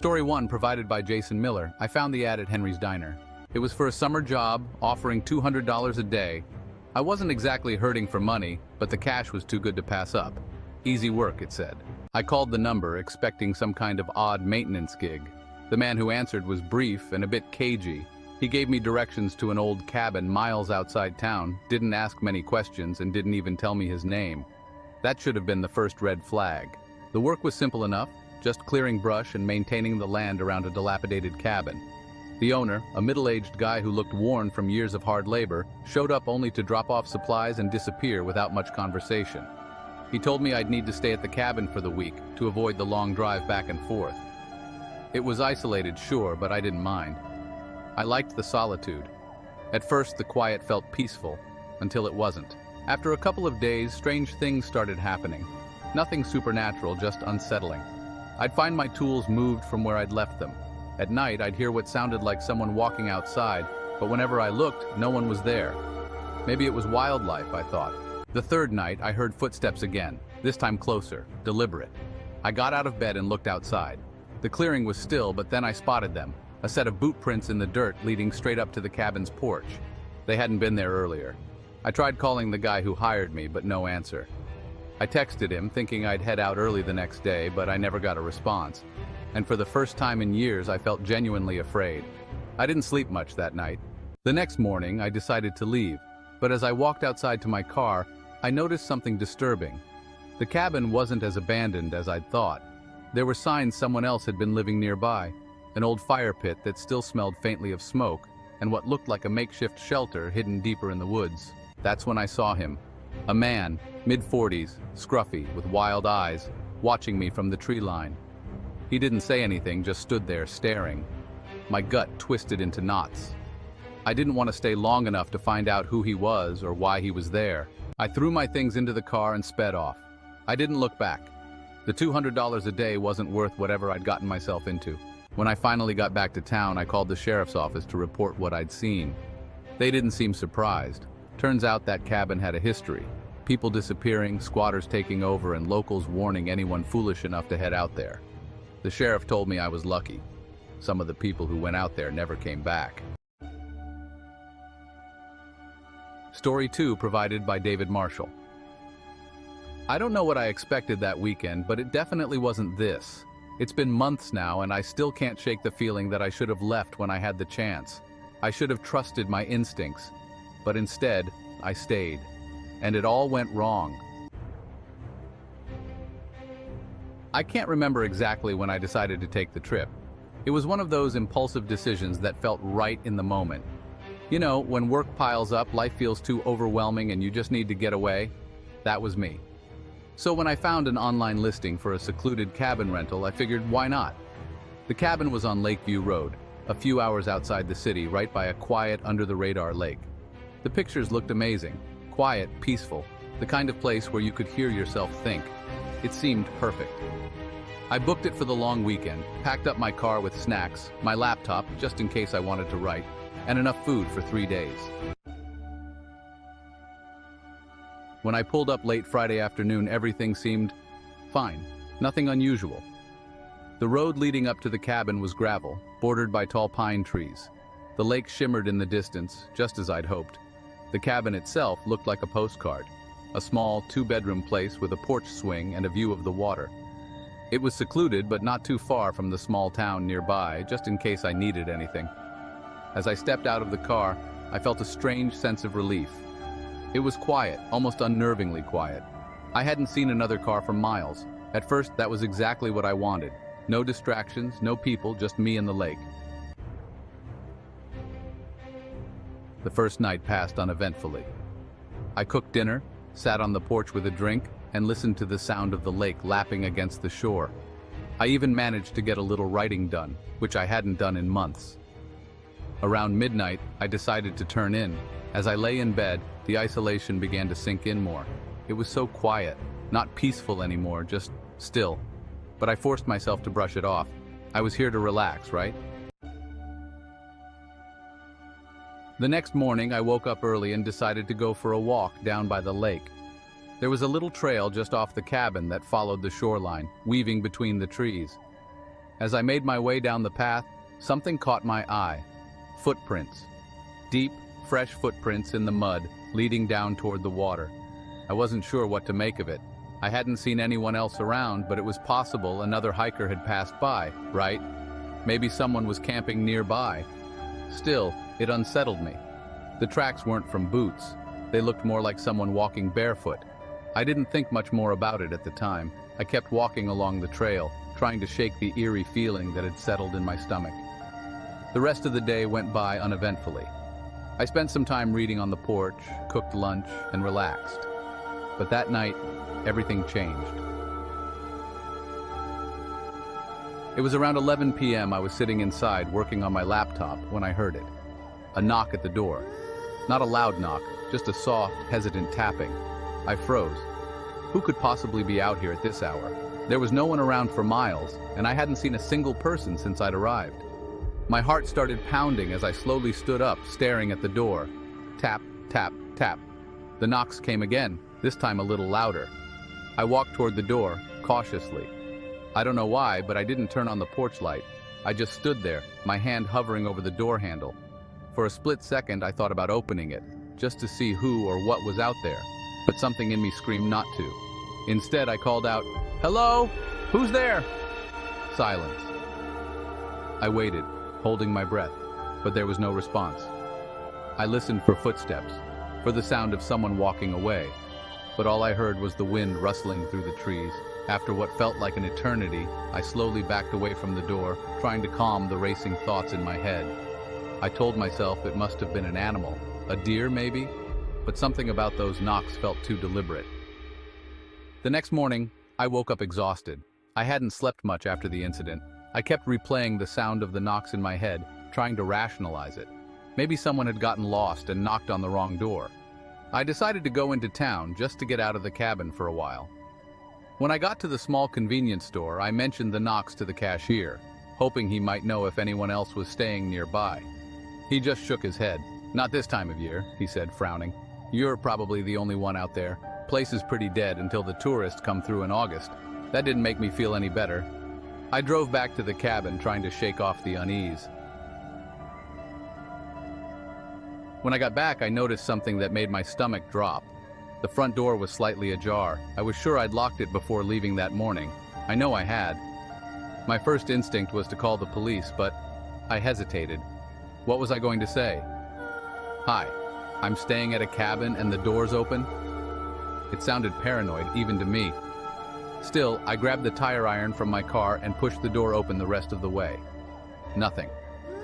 Story 1, provided by Jason Miller. I found the ad at Henry's Diner. It was for a summer job, offering $200 a day. I wasn't exactly hurting for money, but the cash was too good to pass up. Easy work, it said. I called the number, expecting some kind of odd maintenance gig. The man who answered was brief and a bit cagey. He gave me directions to an old cabin miles outside town, didn't ask many questions, and didn't even tell me his name. That should have been the first red flag. The work was simple enough, just clearing brush and maintaining the land around a dilapidated cabin. The owner, a middle-aged guy who looked worn from years of hard labor, showed up only to drop off supplies and disappear without much conversation. He told me I'd need to stay at the cabin for the week to avoid the long drive back and forth. It was isolated, sure, but I didn't mind. I liked the solitude. At first, the quiet felt peaceful, until it wasn't. After a couple of days, strange things started happening. Nothing supernatural, just unsettling. I'd find my tools moved from where I'd left them. At night, I'd hear what sounded like someone walking outside, but whenever I looked, no one was there. Maybe it was wildlife, I thought. The third night, I heard footsteps again, this time closer, deliberate. I got out of bed and looked outside. The clearing was still, but then I spotted them, a set of boot prints in the dirt leading straight up to the cabin's porch. They hadn't been there earlier. I tried calling the guy who hired me, but no answer. I texted him, thinking I'd head out early the next day, but I never got a response. And for the first time in years, I felt genuinely afraid. I didn't sleep much that night. The next morning, I decided to leave, but as I walked outside to my car, I noticed something disturbing. The cabin wasn't as abandoned as I'd thought. There were signs someone else had been living nearby, an old fire pit that still smelled faintly of smoke, and what looked like a makeshift shelter hidden deeper in the woods. That's when I saw him. A man, mid-40s, scruffy, with wild eyes, watching me from the tree line. He didn't say anything, just stood there staring. My gut twisted into knots. I didn't want to stay long enough to find out who he was or why he was there. I threw my things into the car and sped off. I didn't look back. The $200 a day wasn't worth whatever I'd gotten myself into. When I finally got back to town, I called the sheriff's office to report what I'd seen. They didn't seem surprised. Turns out that cabin had a history. People disappearing, squatters taking over, and locals warning anyone foolish enough to head out there. The sheriff told me I was lucky. Some of the people who went out there never came back. Story 2, provided by David Marshall. I don't know what I expected that weekend, but it definitely wasn't this. It's been months now, and I still can't shake the feeling that I should have left when I had the chance. I should have trusted my instincts, but instead, I stayed. And it all went wrong. I can't remember exactly when I decided to take the trip. It was one of those impulsive decisions that felt right in the moment. You know, when work piles up, life feels too overwhelming and you just need to get away. That was me. So when I found an online listing for a secluded cabin rental, I figured, why not? The cabin was on Lakeview Road, a few hours outside the city, right by a quiet, under-the-radar lake. The pictures looked amazing. Quiet, peaceful, the kind of place where you could hear yourself think. It seemed perfect. I booked it for the long weekend, packed up my car with snacks, my laptop, just in case I wanted to write, and enough food for 3 days. When I pulled up late Friday afternoon, everything seemed fine, nothing unusual. The road leading up to the cabin was gravel, bordered by tall pine trees. The lake shimmered in the distance, just as I'd hoped. The cabin itself looked like a postcard, a small two-bedroom place with a porch swing and a view of the water. It was secluded, but not too far from the small town nearby, just in case I needed anything. As I stepped out of the car, I felt a strange sense of relief. It was quiet, almost unnervingly quiet. I hadn't seen another car for miles. At first, that was exactly what I wanted. No distractions, no people, just me and the lake. The first night passed uneventfully. I cooked dinner, sat on the porch with a drink, and listened to the sound of the lake lapping against the shore. I even managed to get a little writing done, which I hadn't done in months. Around midnight, I decided to turn in. As I lay in bed, the isolation began to sink in more. It was so quiet, not peaceful anymore, just still. But I forced myself to brush it off. I was here to relax, right? The next morning, I woke up early and decided to go for a walk down by the lake. There was a little trail just off the cabin that followed the shoreline, weaving between the trees. As I made my way down the path, something caught my eye. Footprints. Deep, fresh footprints in the mud, leading down toward the water. I wasn't sure what to make of it. I hadn't seen anyone else around, but it was possible another hiker had passed by, right? Maybe someone was camping nearby. Still, it unsettled me. The tracks weren't from boots. They looked more like someone walking barefoot. I didn't think much more about it at the time. I kept walking along the trail, trying to shake the eerie feeling that had settled in my stomach. The rest of the day went by uneventfully. I spent some time reading on the porch, cooked lunch, and relaxed. But that night, everything changed. It was around 11 p.m. I was sitting inside working on my laptop when I heard it. A knock at the door. Not a loud knock, just a soft, hesitant tapping. I froze. Who could possibly be out here at this hour? There was no one around for miles, and I hadn't seen a single person since I'd arrived. My heart started pounding as I slowly stood up, staring at the door. Tap, tap, tap. The knocks came again, this time a little louder. I walked toward the door, cautiously. I don't know why, but I didn't turn on the porch light. I just stood there, my hand hovering over the door handle. For a split second, I thought about opening it, just to see who or what was out there. But something in me screamed not to. Instead, I called out, "Hello? Who's there?" Silence. I waited, holding my breath, but there was no response. I listened for footsteps, for the sound of someone walking away, but all I heard was the wind rustling through the trees. After what felt like an eternity, I slowly backed away from the door, trying to calm the racing thoughts in my head. I told myself it must have been an animal, a deer maybe, but something about those knocks felt too deliberate. The next morning, I woke up exhausted. I hadn't slept much after the incident. I kept replaying the sound of the knocks in my head, trying to rationalize it. Maybe someone had gotten lost and knocked on the wrong door. I decided to go into town just to get out of the cabin for a while. When I got to the small convenience store, I mentioned the knocks to the cashier, hoping he might know if anyone else was staying nearby. He just shook his head. "Not this time of year," he said, frowning. "You're probably the only one out there. Place is pretty dead until the tourists come through in August." That didn't make me feel any better. I drove back to the cabin, trying to shake off the unease. When I got back, I noticed something that made my stomach drop. The front door was slightly ajar. I was sure I'd locked it before leaving that morning. I know I had. My first instinct was to call the police, but I hesitated. What was I going to say? "Hi, I'm staying at a cabin and the door's open?" It sounded paranoid, even to me. Still, I grabbed the tire iron from my car and pushed the door open the rest of the way. Nothing.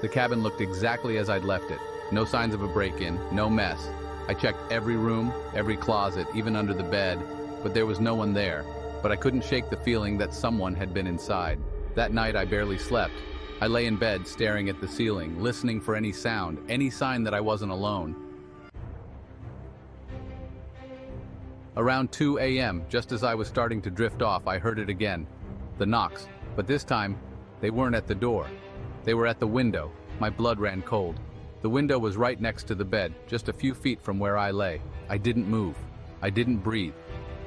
The cabin looked exactly as I'd left it. No signs of a break-in, no mess. I checked every room, every closet, even under the bed, but there was no one there. But I couldn't shake the feeling that someone had been inside. That night I barely slept. I lay in bed, staring at the ceiling, listening for any sound, any sign that I wasn't alone. Around 2 a.m., just as I was starting to drift off, I heard it again. The knocks, but this time, they weren't at the door. They were at the window. My blood ran cold. The window was right next to the bed, just a few feet from where I lay. I didn't move. I didn't breathe.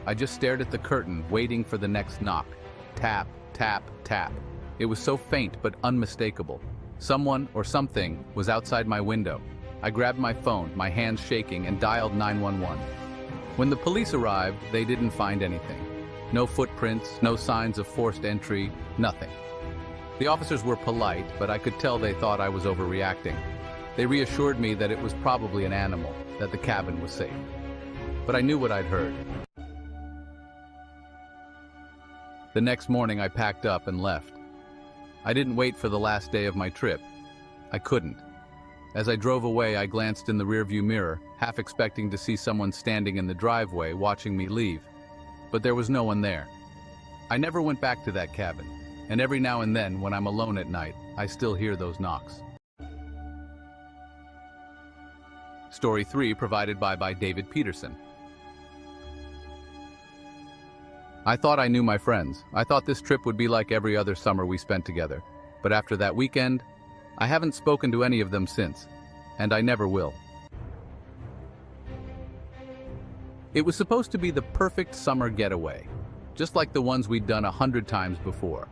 I just stared at the curtain, waiting for the next knock. Tap, tap, tap. It was so faint but unmistakable. Someone or something was outside my window. I grabbed my phone, my hands shaking, and dialed 911. When the police arrived, they didn't find anything. No footprints, no signs of forced entry, nothing. The officers were polite, but I could tell they thought I was overreacting. They reassured me that it was probably an animal, that the cabin was safe. But I knew what I'd heard. The next morning I packed up and left. I didn't wait for the last day of my trip. I couldn't. As I drove away, I glanced in the rearview mirror, half expecting to see someone standing in the driveway watching me leave. But there was no one there. I never went back to that cabin, and every now and then, when I'm alone at night, I still hear those knocks. Story 3 provided by David Peterson. I thought I knew my friends. I thought this trip would be like every other summer we spent together. But after that weekend, I haven't spoken to any of them since, and I never will. It was supposed to be the perfect summer getaway, just like the ones we'd done 100 times before.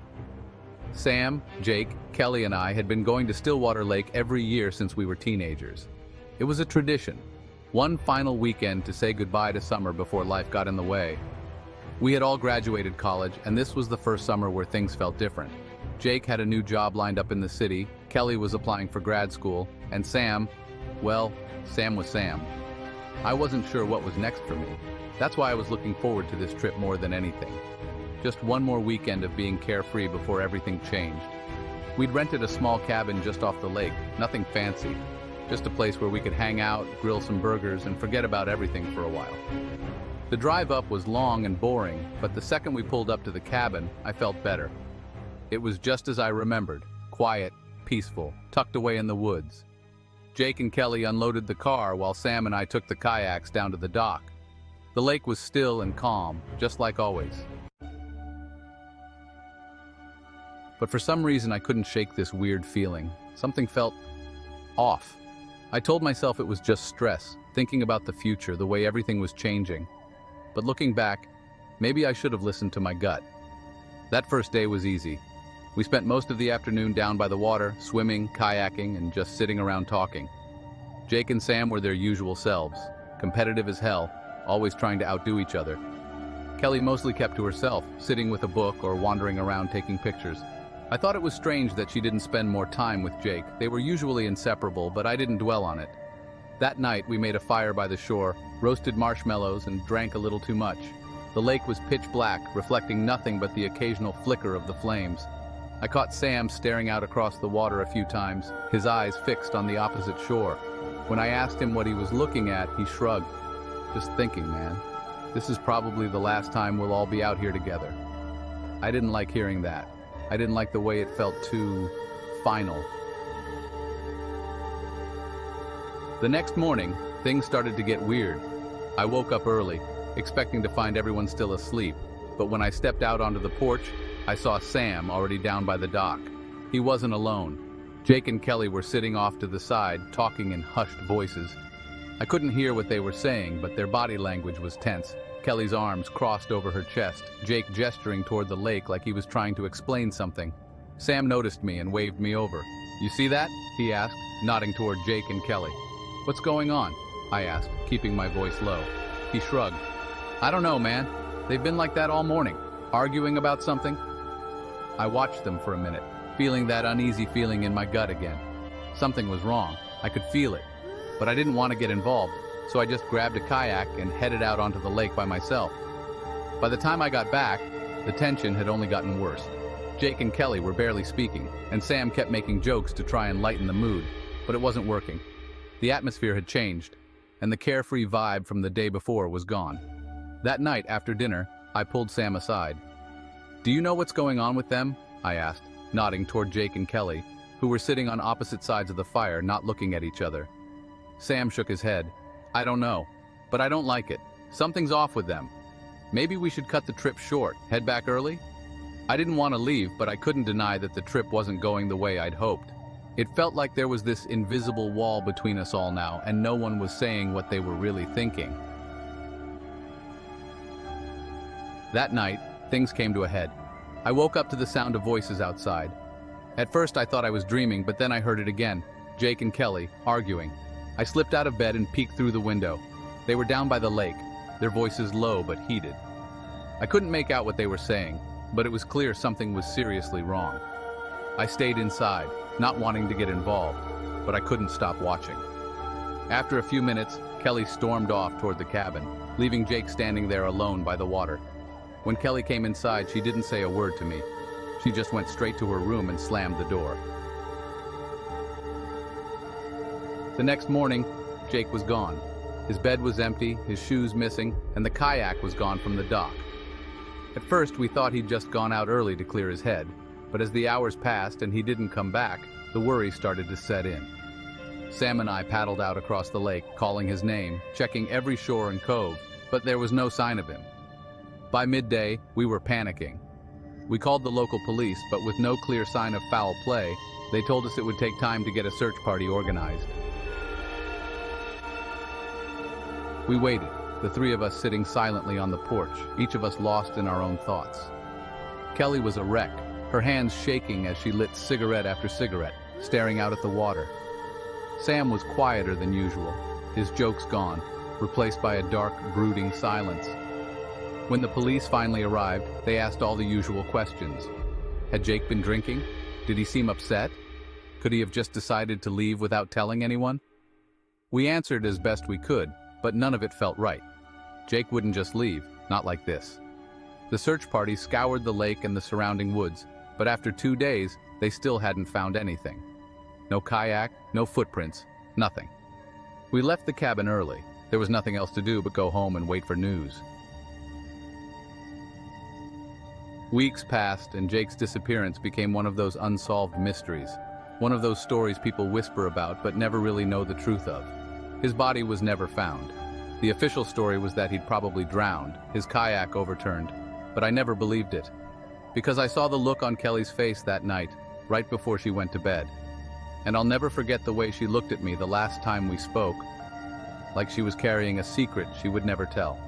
Sam, Jake, Kelly, and I had been going to Stillwater Lake every year since we were teenagers. It was a tradition. One final weekend to say goodbye to summer before life got in the way. We had all graduated college, and this was the first summer where things felt different. Jake had a new job lined up in the city, Kelly was applying for grad school, and Sam, well, Sam was Sam. I wasn't sure what was next for me. That's why I was looking forward to this trip more than anything. Just one more weekend of being carefree before everything changed. We'd rented a small cabin just off the lake, nothing fancy. Just a place where we could hang out, grill some burgers, and forget about everything for a while. The drive up was long and boring, but the second we pulled up to the cabin, I felt better. It was just as I remembered, quiet, peaceful, tucked away in the woods. Jake and Kelly unloaded the car while Sam and I took the kayaks down to the dock. The lake was still and calm, just like always. But for some reason I couldn't shake this weird feeling. Something felt off. I told myself it was just stress, thinking about the future, the way everything was changing. But looking back, maybe I should have listened to my gut. That first day was easy. We spent most of the afternoon down by the water, swimming, kayaking, and just sitting around talking. Jake and Sam were their usual selves, competitive as hell, always trying to outdo each other. Kelly mostly kept to herself, sitting with a book or wandering around taking pictures. I thought it was strange that she didn't spend more time with Jake. They were usually inseparable, but I didn't dwell on it. That night, we made a fire by the shore, roasted marshmallows, and drank a little too much. The lake was pitch black, reflecting nothing but the occasional flicker of the flames. I caught Sam staring out across the water a few times, his eyes fixed on the opposite shore. When I asked him what he was looking at, he shrugged. Just thinking, man. This is probably the last time we'll all be out here together. I didn't like hearing that. I didn't like the way it felt too final. The next morning, things started to get weird. I woke up early, expecting to find everyone still asleep, but when I stepped out onto the porch, I saw Sam already down by the dock. He wasn't alone. Jake and Kelly were sitting off to the side, talking in hushed voices. I couldn't hear what they were saying, but their body language was tense. Kelly's arms crossed over her chest, Jake gesturing toward the lake like he was trying to explain something. Sam noticed me and waved me over. "You see that?" he asked, nodding toward Jake and Kelly. "What's going on?" I asked, keeping my voice low. He shrugged. "I don't know, man. They've been like that all morning, arguing about something." I watched them for a minute, feeling that uneasy feeling in my gut again. Something was wrong. I could feel it. But I didn't want to get involved, so I just grabbed a kayak and headed out onto the lake by myself. By the time I got back, the tension had only gotten worse. Jake and Kelly were barely speaking, and Sam kept making jokes to try and lighten the mood, but it wasn't working. The atmosphere had changed, and the carefree vibe from the day before was gone. That night, after dinner, I pulled Sam aside. "Do you know what's going on with them?" I asked, nodding toward Jake and Kelly, who were sitting on opposite sides of the fire, not looking at each other. Sam shook his head. "I don't know, but I don't like it. Something's off with them. Maybe we should cut the trip short, head back early?" I didn't want to leave, but I couldn't deny that the trip wasn't going the way I'd hoped. It felt like there was this invisible wall between us all now, and no one was saying what they were really thinking. That night, things came to a head. I woke up to the sound of voices outside. At first I thought I was dreaming, but then I heard it again. Jake and Kelly, arguing. I slipped out of bed and peeked through the window. They were down by the lake, their voices low but heated. I couldn't make out what they were saying, but it was clear something was seriously wrong. I stayed inside, not wanting to get involved, but I couldn't stop watching. After a few minutes, Kelly stormed off toward the cabin, leaving Jake standing there alone by the water. When Kelly came inside, she didn't say a word to me. She just went straight to her room and slammed the door. The next morning, Jake was gone. His bed was empty, his shoes missing, and the kayak was gone from the dock. At first, we thought he'd just gone out early to clear his head, but as the hours passed and he didn't come back, the worry started to set in. Sam and I paddled out across the lake, calling his name, checking every shore and cove, but there was no sign of him. By midday, we were panicking. We called the local police, but with no clear sign of foul play, they told us it would take time to get a search party organized. We waited, the three of us sitting silently on the porch, each of us lost in our own thoughts. Kelly was a wreck. her hands shaking as she lit cigarette after cigarette, staring out at the water. Sam was quieter than usual, his jokes gone, replaced by a dark, brooding silence. When the police finally arrived, they asked all the usual questions. Had Jake been drinking? Did he seem upset? Could he have just decided to leave without telling anyone? We answered as best we could, but none of it felt right. Jake wouldn't just leave, not like this. The search party scoured the lake and the surrounding woods, but after 2 days, they still hadn't found anything. No kayak, no footprints, nothing. We left the cabin early. There was nothing else to do but go home and wait for news. Weeks passed, and Jake's disappearance became one of those unsolved mysteries. One of those stories people whisper about but never really know the truth of. His body was never found. The official story was that he'd probably drowned, his kayak overturned, but I never believed it. Because I saw the look on Kelly's face that night, right before she went to bed. And I'll never forget the way she looked at me the last time we spoke, like she was carrying a secret she would never tell.